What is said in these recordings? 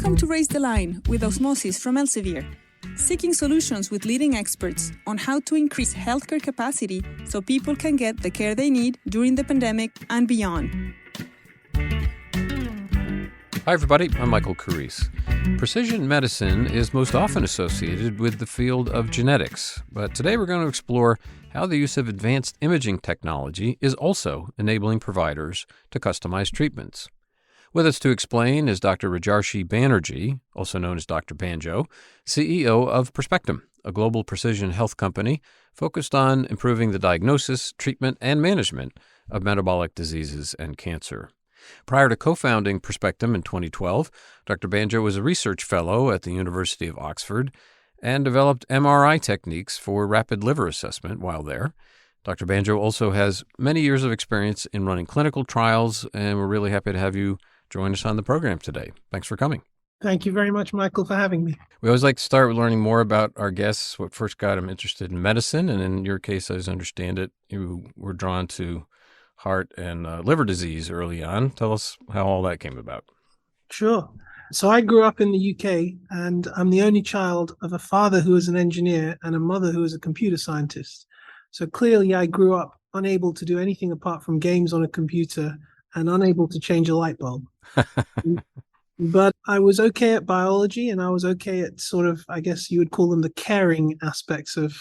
Welcome to Raise the Line with Osmosis from Elsevier, seeking solutions with leading experts on how to increase healthcare capacity so people can get the care they need during the pandemic and beyond. Hi everybody, I'm Michael Carrese. Precision medicine is most often associated with the field of genetics, but today we're going to explore how the use of advanced imaging technology is also enabling providers to customize treatments. With us to explain is Dr. Rajarshi Banerjee, also known as Dr. Banjo, CEO of Perspectum, a global precision health company focused on improving the diagnosis, treatment, and management of metabolic diseases and cancer. Prior to co-founding Perspectum in 2012, Dr. Banjo was a research fellow at the University of Oxford and developed MRI techniques for rapid liver assessment while there. Dr. Banjo also has many years of experience in running clinical trials, and we're really happy to have you join us on the program today. Thanks for coming. Thank you very much, Michael, for having me. We always like to start with learning more about our guests, what first got them interested in medicine, and in your case, as I understand it, you were drawn to heart and liver disease early on. Tell us how all that came about. Sure. So I grew up in the UK, and I'm the only child of a father who was an engineer and a mother who was a computer scientist. So clearly I grew up unable to do anything apart from games on a computer and unable to change a light bulb. But I was okay at biology, and I was okay at sort of, I guess you would call them the caring aspects of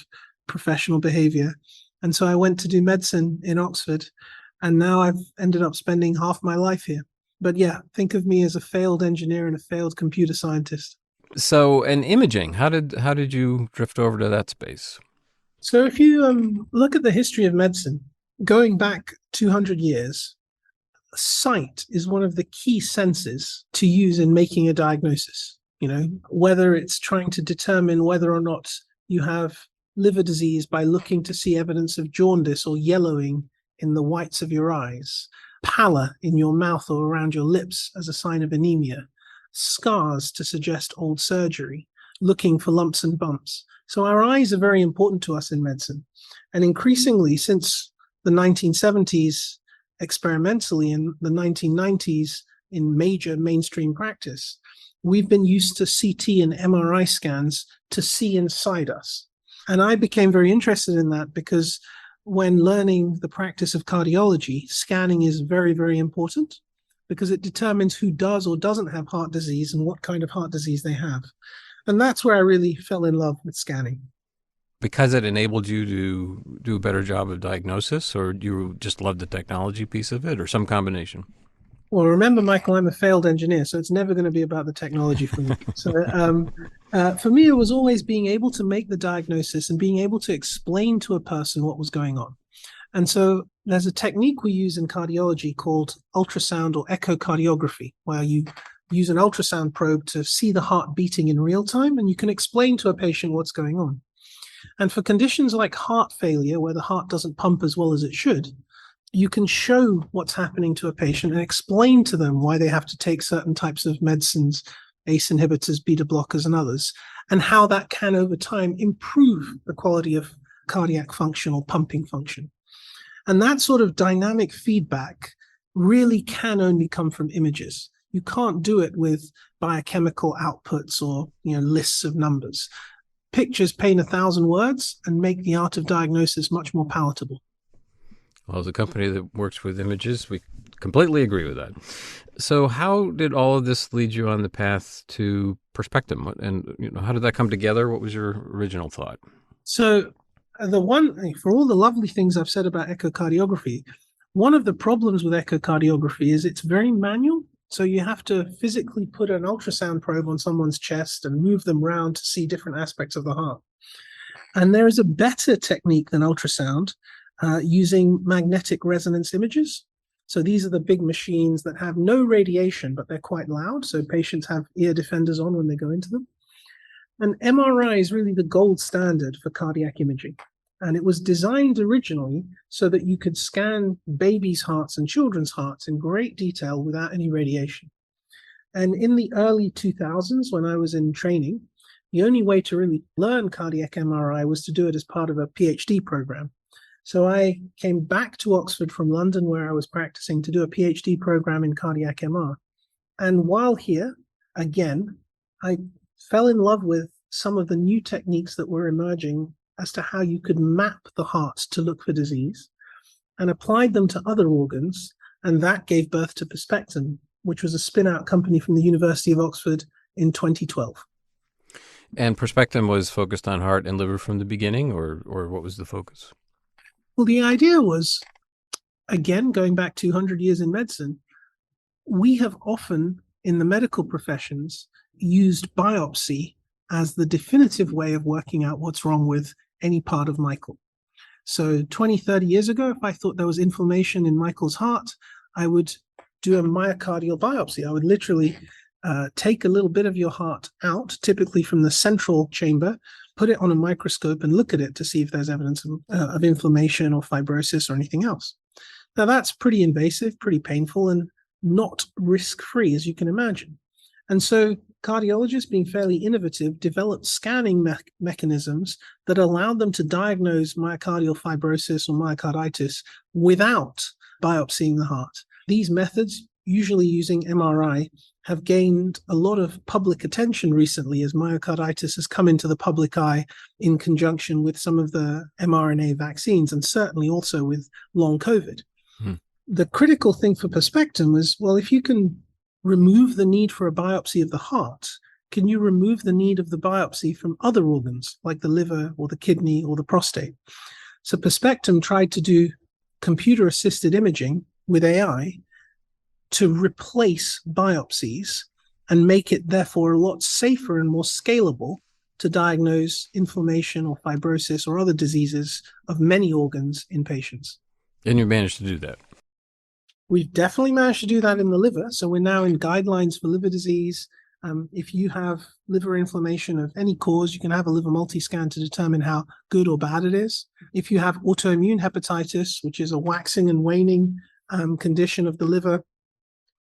professional behavior. And so I went to do medicine in Oxford, and now I've ended up spending half my life here. But yeah, think of me as a failed engineer and a failed computer scientist. So, and imaging, how did you drift over to that space? So if you look at the history of medicine, going back 200 years, sight is one of the key senses to use in making a diagnosis. You know, whether it's trying to determine whether or not you have liver disease by looking to see evidence of jaundice or yellowing in the whites of your eyes, pallor in your mouth or around your lips as a sign of anemia, scars to suggest old surgery, looking for lumps and bumps. So our eyes are very important to us in medicine. And increasingly, since the 1970s, experimentally in the 1990s in major mainstream practice, we've been used to CT and MRI scans to see inside us. And I became very interested in that because when learning the practice of cardiology, scanning is very, very important because it determines who does or doesn't have heart disease and what kind of heart disease they have. And that's where I really fell in love with scanning. Because it enabled you to do a better job of diagnosis, or you just loved the technology piece of it, or some combination? Well, remember, Michael, I'm a failed engineer, so it's never going to be about the technology for me. So for me, it was always being able to make the diagnosis and being able to explain to a person what was going on. And so there's a technique we use in cardiology called ultrasound or echocardiography, where you use an ultrasound probe to see the heart beating in real time, and you can explain to a patient what's going on. And for conditions like heart failure, where the heart doesn't pump as well as it should, you can show what's happening to a patient and explain to them why they have to take certain types of medicines, ACE inhibitors, beta blockers, and others, and how that can over time improve the quality of cardiac function or pumping function. And that sort of dynamic feedback really can only come from images. You can't do it with biochemical outputs or lists of numbers. Pictures paint 1,000 words and make the art of diagnosis much more palatable. Well, as a company that works with images, we completely agree with that. So how did all of this lead you on the path to Perspectum? And how did that come together? What was your original thought? So for all the lovely things I've said about echocardiography, one of the problems with echocardiography is it's very manual. So you have to physically put an ultrasound probe on someone's chest and move them around to see different aspects of the heart. And there is a better technique than ultrasound using magnetic resonance images. So these are the big machines that have no radiation, but they're quite loud. So patients have ear defenders on when they go into them. And MRI is really the gold standard for cardiac imaging. And it was designed originally so that you could scan babies' hearts and children's hearts in great detail without any radiation. And in the early 2000s, when I was in training, the only way to really learn cardiac MRI was to do it as part of a PhD program. So I came back to Oxford from London, where I was practicing, to do a PhD program in cardiac MR. And while here, again, I fell in love with some of the new techniques that were emerging as to how you could map the heart to look for disease, and applied them to other organs. And that gave birth to Perspectum, which was a spin-out company from the University of Oxford in 2012. And Perspectum was focused on heart and liver from the beginning, or what was the focus? Well, the idea was, again, going back 200 years in medicine, we have often in the medical professions used biopsy as the definitive way of working out what's wrong with any part of Michael. So 20, 30 years ago, if I thought there was inflammation in Michael's heart, I would do a myocardial biopsy. I would literally take a little bit of your heart out, typically from the central chamber, put it on a microscope and look at it to see if there's evidence of inflammation or fibrosis or anything else. Now, that's pretty invasive, pretty painful, and not risk-free, as you can imagine. And so cardiologists, being fairly innovative, developed scanning mechanisms that allowed them to diagnose myocardial fibrosis or myocarditis without biopsying the heart. These methods, usually using MRI, have gained a lot of public attention recently as myocarditis has come into the public eye in conjunction with some of the mRNA vaccines, and certainly also with long COVID. The critical thing for Perspectum was, well, if you can remove the need for a biopsy of the heart, can you remove the need of the biopsy from other organs like the liver or the kidney or the prostate? So Perspectum tried to do computer-assisted imaging with AI to replace biopsies and make it therefore a lot safer and more scalable to diagnose inflammation or fibrosis or other diseases of many organs in patients. And you managed to do that. We've definitely managed to do that in the liver. So we're now in guidelines for liver disease. If you have liver inflammation of any cause, you can have a liver multiscan to determine how good or bad it is. If you have autoimmune hepatitis, which is a waxing and waning condition of the liver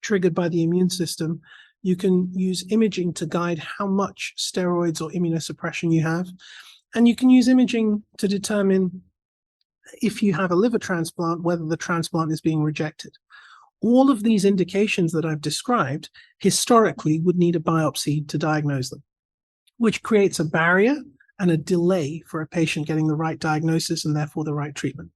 triggered by the immune system, you can use imaging to guide how much steroids or immunosuppression you have. And you can use imaging to determine if you have a liver transplant, whether the transplant is being rejected. All of these indications that I've described historically would need a biopsy to diagnose them, which creates a barrier and a delay for a patient getting the right diagnosis and therefore the right treatment.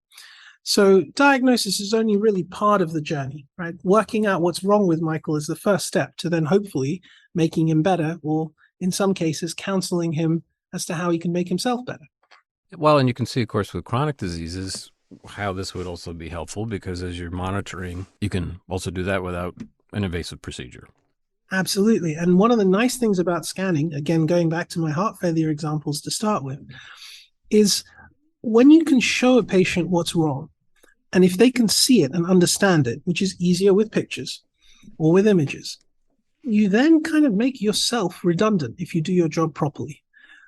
So diagnosis is only really part of the journey, right? Working out what's wrong with Michael is the first step to then hopefully making him better, or in some cases, counseling him as to how he can make himself better. Well, and you can see, of course, with chronic diseases, how this would also be helpful, because as you're monitoring, you can also do that without an invasive procedure. Absolutely. And one of the nice things about scanning, again, going back to my heart failure examples to start with, is when you can show a patient what's wrong, and if they can see it and understand it, which is easier with pictures or with images, you then kind of make yourself redundant if you do your job properly.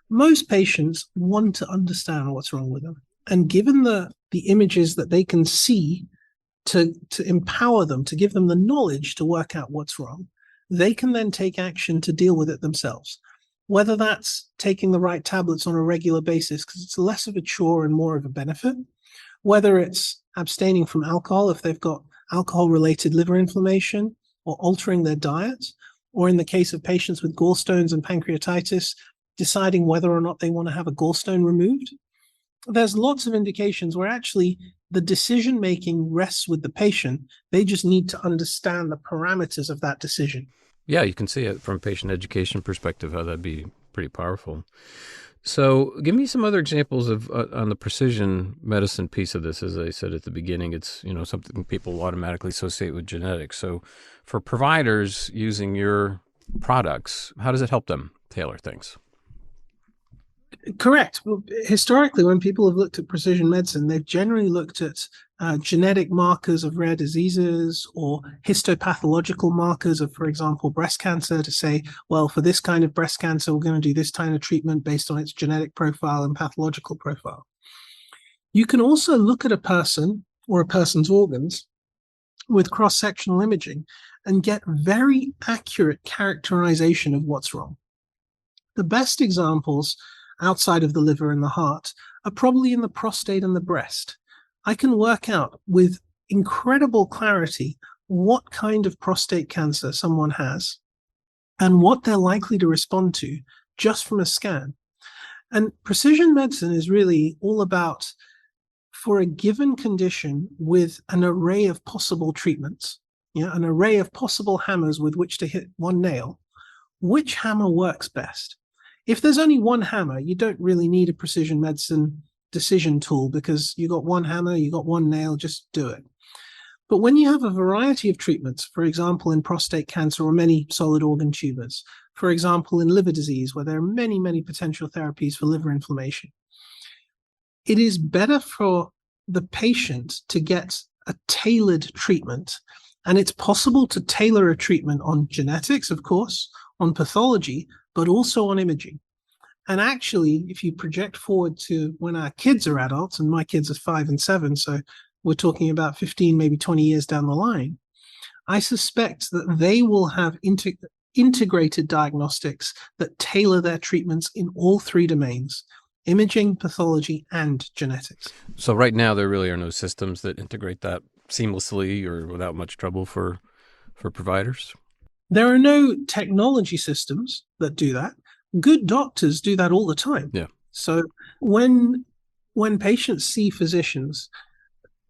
Most patients want to understand what's wrong with them. And given the images that they can see to empower them, to give them the knowledge to work out what's wrong, they can then take action to deal with it themselves. Whether that's taking the right tablets on a regular basis, because it's less of a chore and more of a benefit, whether it's abstaining from alcohol if they've got alcohol-related liver inflammation, or altering their diet, or in the case of patients with gallstones and pancreatitis, deciding whether or not they want to have a gallstone removed. There's lots of indications where actually the decision-making rests with the patient. They just need to understand the parameters of that decision. Yeah, you can see it from a patient education perspective, how that'd be pretty powerful. So give me some other examples of on the precision medicine piece of this. As I said at the beginning, it's something people automatically associate with genetics. So for providers using your products, how does it help them tailor things? Correct. Well, historically, when people have looked at precision medicine, they've generally looked at genetic markers of rare diseases or histopathological markers of, for example, breast cancer, to say, well, for this kind of breast cancer, we're going to do this kind of treatment based on its genetic profile and pathological profile. You can also look at a person or a person's organs with cross-sectional imaging and get very accurate characterization of what's wrong. The best examples outside of the liver and the heart are probably in the prostate and the breast. I can work out with incredible clarity what kind of prostate cancer someone has and what they're likely to respond to just from a scan. And precision medicine is really all about, for a given condition with an array of possible treatments, an array of possible hammers with which to hit one nail, which hammer works best? If there's only one hammer, you don't really need a precision medicine decision tool, because you got one hammer, you got one nail, just do it. But when you have a variety of treatments, for example, in prostate cancer or many solid organ tumors, for example, in liver disease, where there are many, many potential therapies for liver inflammation, it is better for the patient to get a tailored treatment. And it's possible to tailor a treatment on genetics, of course, on pathology, but also on imaging. And actually, if you project forward to when our kids are adults, and my kids are 5 and 7, so we're talking about 15, maybe 20 years down the line, I suspect that they will have integrated diagnostics that tailor their treatments in all 3 domains: imaging, pathology, and genetics. So right now, there really are no systems that integrate that seamlessly or without much trouble for providers? There are no technology systems that do that. Good doctors do that all the time. Yeah. So when patients see physicians,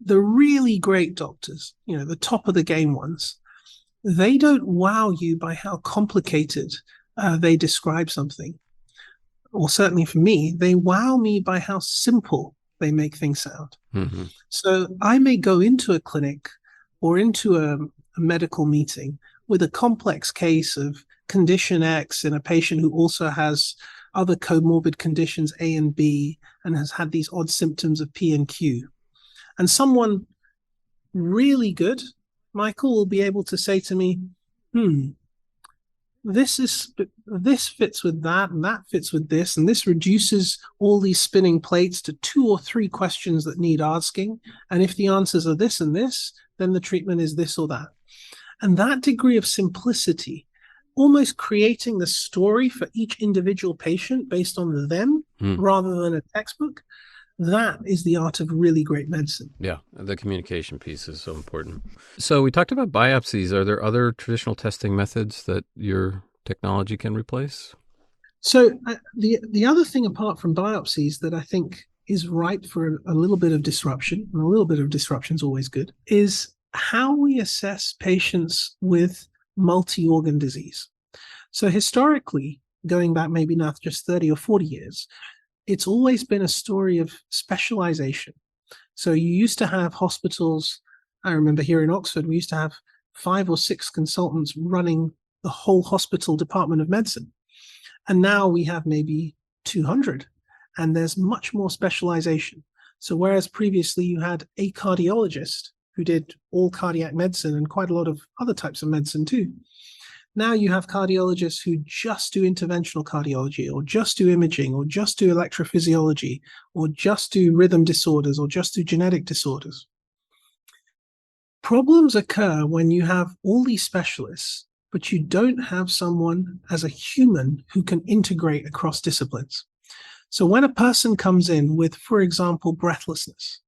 the really great doctors, the top of the game ones, they don't wow you by how complicated they describe something. Or certainly for me, they wow me by how simple they make things sound. Mm-hmm. So I may go into a clinic or into a medical meeting with a complex case of condition X in a patient who also has other comorbid conditions A and B and has had these odd symptoms of P and Q. And someone really good, Michael, will be able to say to me, this fits with that, and that fits with this, and this reduces all these spinning plates to 2 or 3 questions that need asking. And if the answers are this and this, then the treatment is this or that. And that degree of simplicity, almost creating the story for each individual patient based on them rather than a textbook, that is the art of really great medicine. Yeah, the communication piece is so important. So we talked about biopsies. Are there other traditional testing methods that your technology can replace? So the other thing apart from biopsies that I think is ripe for a little bit of disruption, and a little bit of disruption is always good, is how we assess patients with multi-organ disease. So historically, going back maybe now just 30 or 40 years, it's always been a story of specialization. So you used to have hospitals. I remember here in Oxford, we used to have 5 or 6 consultants running the whole hospital department of medicine. And now we have maybe 200, and there's much more specialization. So whereas previously you had a cardiologist who did all cardiac medicine and quite a lot of other types of medicine too, now you have cardiologists who just do interventional cardiology, or just do imaging, or just do electrophysiology, or just do rhythm disorders, or just do genetic disorders. Problems occur when you have all these specialists, but you don't have someone as a human who can integrate across disciplines. So when a person comes in with, for example, breathlessness,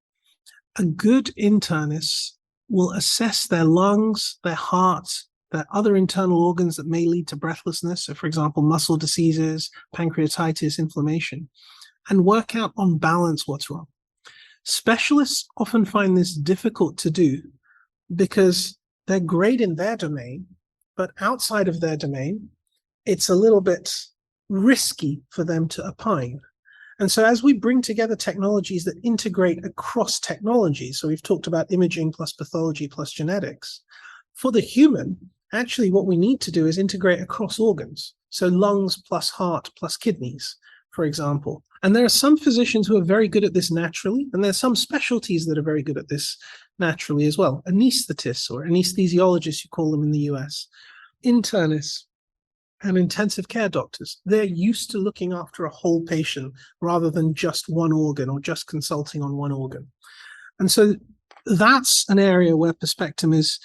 a good internist will assess their lungs, their heart, their other internal organs that may lead to breathlessness, so for example, muscle diseases, pancreatitis, inflammation, and work out on balance what's wrong. Specialists often find this difficult to do because they're great in their domain, but outside of their domain, it's a little bit risky for them to opine. And so as we bring together technologies that integrate across technology, so we've talked about imaging plus pathology plus genetics, for the human, actually what we need to do is integrate across organs. So lungs plus heart plus kidneys, for example. And there are some physicians who are very good at this naturally, and there's some specialties that are very good at this naturally as well. Anesthetists, or anesthesiologists, you call them in the US, internists, and intensive care doctors. They're used to looking after a whole patient rather than just one organ or just consulting on one organ. And so that's an area where Perspectum is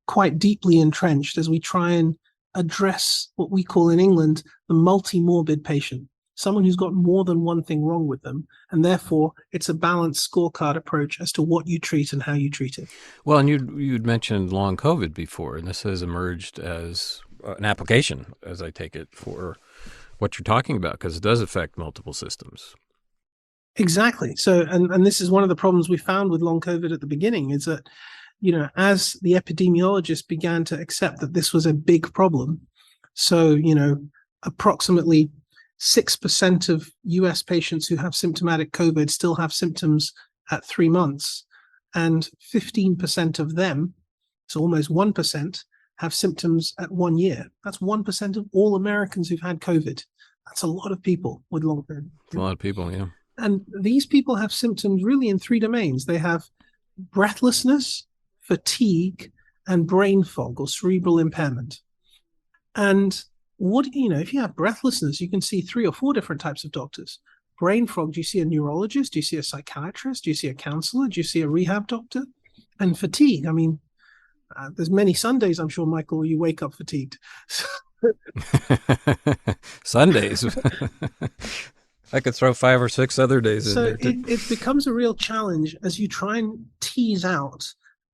quite deeply entrenched as we try and address what we call in England the multi-morbid patient, someone who's got more than one thing wrong with them, and therefore it's a balanced scorecard approach as to what you treat and how you treat it. Well, and you'd mentioned long COVID before, and this has emerged as an application, as I take it, for what you're talking about, because it does affect multiple systems. Exactly. So, and this is one of the problems we found with long COVID at the beginning, is that, as the epidemiologists began to accept that this was a big problem, so, approximately 6% of US patients who have symptomatic COVID still have symptoms at 3 months, and 15% of them, so almost 1%, have symptoms at 1 year. That's 1% of all Americans who've had COVID. That's a lot of people with long COVID. It's a lot of people, yeah. And these people have symptoms really in 3 domains. They have breathlessness, fatigue, and brain fog or cerebral impairment. And if you have breathlessness, you can see 3 or 4 different types of doctors. Brain fog, do you see a neurologist? Do you see a psychiatrist? Do you see a counselor? Do you see a rehab doctor? And fatigue, there's many Sundays, I'm sure, Michael, where you wake up fatigued. Sundays. I could throw 5 or 6 other days in there. So it becomes a real challenge as you try and tease out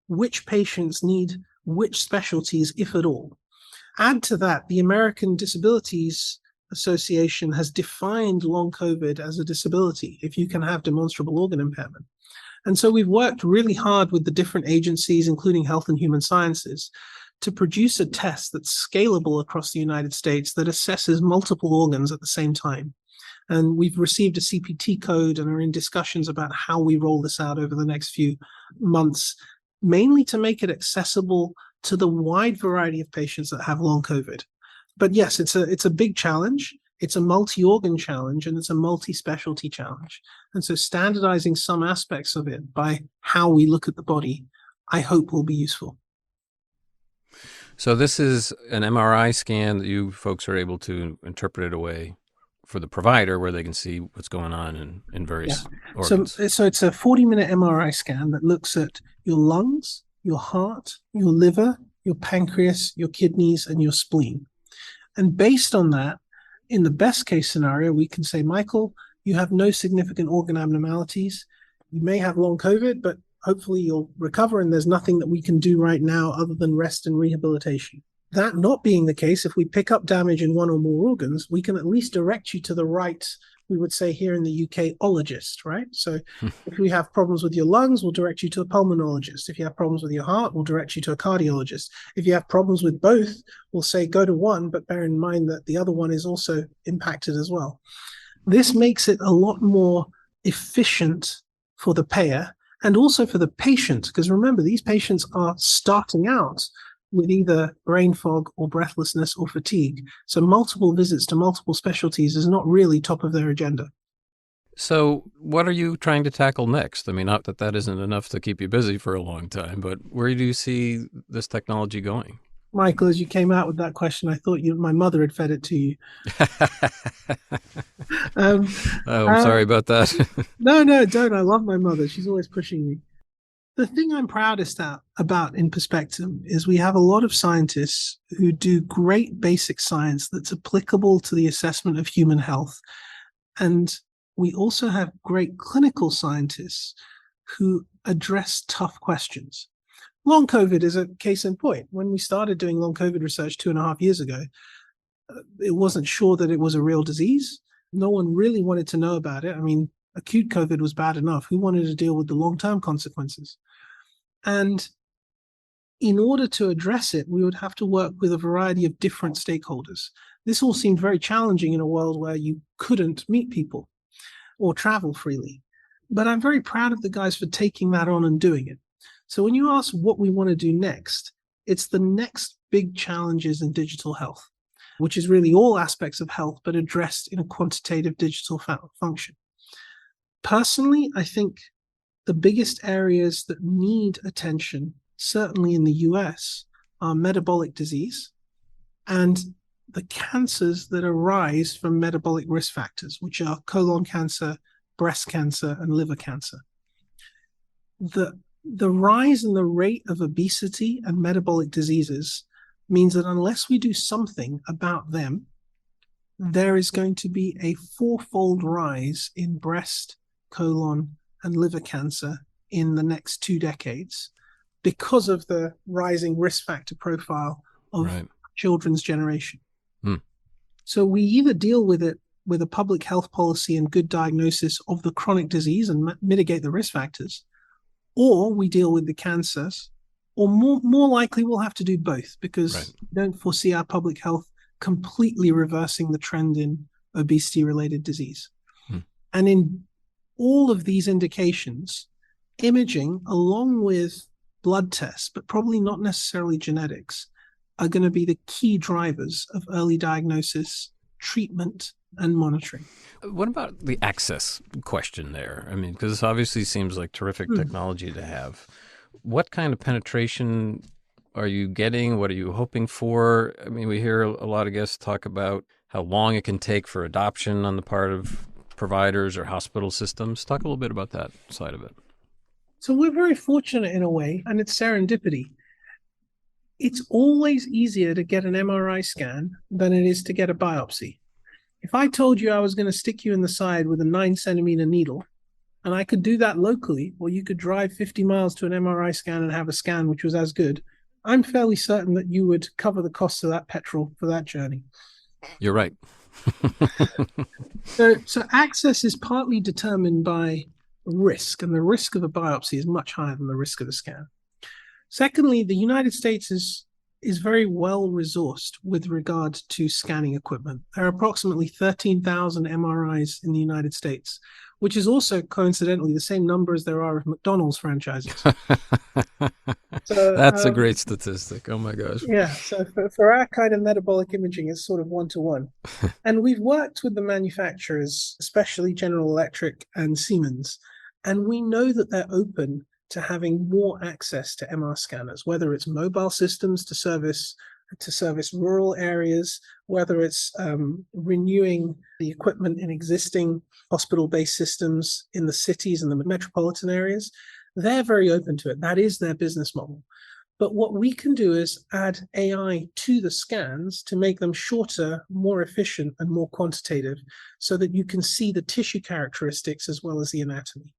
which patients need which specialties, if at all. Add to that, the American Disabilities Association has defined long COVID as a disability if you can have demonstrable organ impairment. And so we've worked really hard with the different agencies, including Health and Human Sciences, to produce a test that's scalable across the United States that assesses multiple organs at the same time. And we've received a CPT code and are in discussions about how we roll this out over the next few months, mainly to make it accessible to the wide variety of patients that have long COVID. But yes, it's a big challenge. It's a multi-organ challenge, and it's a multi-specialty challenge. And so standardizing some aspects of it by how we look at the body, I hope will be useful. So this is an MRI scan that you folks are able to interpret it away for the provider, where they can see what's going on in various organs. So it's a 40-minute MRI scan that looks at your lungs, your heart, your liver, your pancreas, your kidneys, and your spleen. And based on that, in the best case scenario, we can say, Michael, you have no significant organ abnormalities. You may have long COVID, but hopefully you'll recover, and there's nothing that we can do right now other than rest and rehabilitation. That not being the case, if we pick up damage in one or more organs, we can at least direct you to the right, we would say here in the UK, ologist, right? So if we have problems with your lungs, we'll direct you to a pulmonologist. If you have problems with your heart, we'll direct you to a cardiologist. If you have problems with both, we'll say go to one, but bear in mind that the other one is also impacted as well. This makes it a lot more efficient for the payer and also for the patient, because remember, these patients are starting out with either brain fog or breathlessness or fatigue. So multiple visits to multiple specialties is not really top of their agenda. So what are you trying to tackle next? Not that isn't enough to keep you busy for a long time, but where do you see this technology going? Michael, as you came out with that question, I thought my mother had fed it to you. I'm sorry about that. No, don't. I love my mother. She's always pushing me. The thing I'm proudest about in Perspectum is we have a lot of scientists who do great basic science that's applicable to the assessment of human health. And we also have great clinical scientists who address tough questions. Long COVID is a case in point. When we started doing long COVID research 2.5 years ago, it wasn't sure that it was a real disease. No one really wanted to know about it. Acute COVID was bad enough. Who wanted to deal with the long-term consequences? And in order to address it, we would have to work with a variety of different stakeholders. This all seemed very challenging in a world where you couldn't meet people or travel freely. But I'm very proud of the guys for taking that on and doing it. So when you ask what we want to do next, it's the next big challenges in digital health, which is really all aspects of health, but addressed in a quantitative digital function. Personally, I think the biggest areas that need attention, certainly in the US, are metabolic disease and the cancers that arise from metabolic risk factors, which are colon cancer, breast cancer, and liver cancer. The rise in the rate of obesity and metabolic diseases means that unless we do something about them, there is going to be a fourfold rise in breast, colon, and liver cancer in the next 2 decades because of the rising risk factor profile of children's generation. Hmm. So we either deal with it with a public health policy and good diagnosis of the chronic disease and mitigate the risk factors, or we deal with the cancers, or more likely we'll have to do both, because we don't foresee our public health completely reversing the trend in obesity-related disease. And in all of these indications, imaging, along with blood tests, but probably not necessarily genetics, are going to be the key drivers of early diagnosis, treatment, and monitoring. What about the access question there? I mean, because this obviously seems like terrific technology to have. What kind of penetration are you getting? What are you hoping for? I mean, we hear a lot of guests talk about how long it can take for adoption on the part of providers or hospital systems. Talk a little bit about that side of it. So we're very fortunate in a way, and it's serendipity. It's always easier to get an MRI scan than it is to get a biopsy. If I told you I was going to stick you in the side with a 9-centimeter needle, and I could do that locally, or you could drive 50 miles to an MRI scan and have a scan which was as good, I'm fairly certain that you would cover the cost of that petrol for that journey. You're right. So access is partly determined by risk, and the risk of a biopsy is much higher than the risk of a scan. Secondly, the United States is very well resourced with regard to scanning equipment. There are approximately 13,000 MRIs in the United States, which is also coincidentally the same number as there are of McDonald's franchises. So, that's a great statistic. Oh my gosh. Yeah. So for our kind of metabolic imaging, it's sort of 1-to-1. And we've worked with the manufacturers, especially General Electric and Siemens, and we know that they're open to having more access to MR scanners, whether it's mobile systems to service rural areas, whether it's renewing the equipment in existing hospital-based systems in the cities and the metropolitan areas. They're very open to it. That is their business model. But what we can do is add AI to the scans to make them shorter, more efficient, and more quantitative, so that you can see the tissue characteristics as well as the anatomy.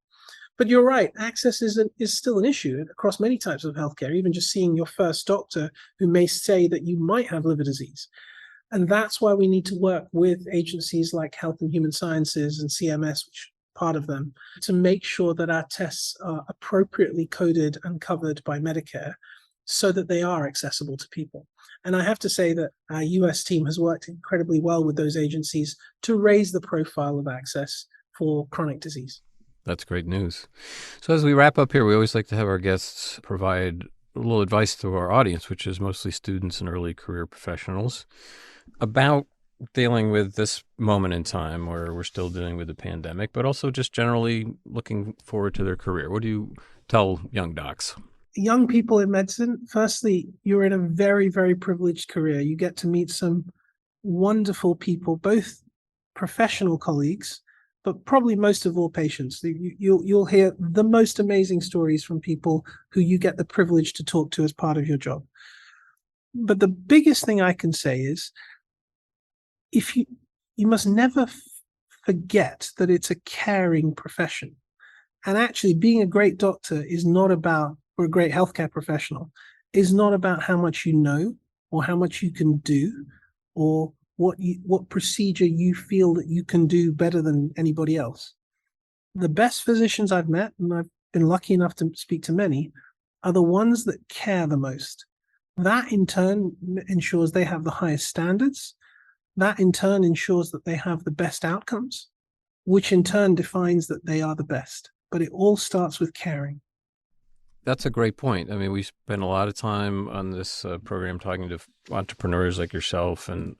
But you're right, access is still an issue across many types of healthcare, even just seeing your first doctor who may say that you might have liver disease. And that's why we need to work with agencies like Health and Human Sciences and CMS, which is part of them, to make sure that our tests are appropriately coded and covered by Medicare so that they are accessible to people. And I have to say that our US team has worked incredibly well with those agencies to raise the profile of access for chronic disease. That's great news. So as we wrap up here, we always like to have our guests provide a little advice to our audience, which is mostly students and early career professionals, about dealing with this moment in time where we're still dealing with the pandemic, but also just generally looking forward to their career. What do you tell young docs? Young people in medicine, firstly, you're in a very, very privileged career. You get to meet some wonderful people, both professional colleagues, but probably most of all patients. You'll hear the most amazing stories from people who you get the privilege to talk to as part of your job. But the biggest thing I can say is, if you must never forget that it's a caring profession. And actually being a great doctor is not about, or a great healthcare professional, is not about how much you know or how much you can do or what procedure you feel that you can do better than anybody else. The best physicians I've met, and I've been lucky enough to speak to many, are the ones that care the most. That in turn ensures they have the highest standards. That in turn ensures that they have the best outcomes, which in turn defines that they are the best. But it all starts with caring. That's a great point. I mean, we spend a lot of time on this program talking to entrepreneurs like yourself and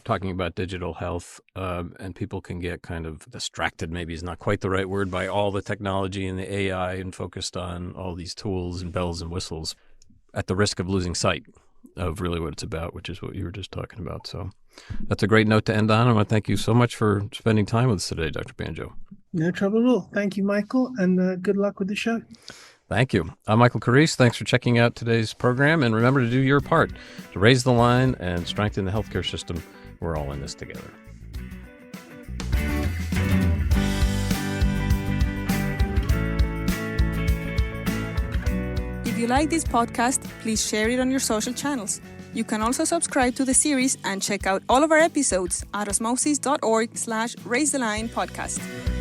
talking about digital health, and people can get kind of distracted, maybe is not quite the right word, by all the technology and the AI and focused on all these tools and bells and whistles at the risk of losing sight of really what it's about, which is what you were just talking about. So that's a great note to end on. I want to thank you so much for spending time with us today, Dr. Banjo. No trouble at all. Thank you, Michael, and good luck with the show. Thank you. I'm Michael Carrese. Thanks for checking out today's program. And remember to do your part to raise the line and strengthen the healthcare system. We're all in this together. If you like this podcast, please share it on your social channels. You can also subscribe to the series and check out all of our episodes at osmosis.org/raisethelionepodcast.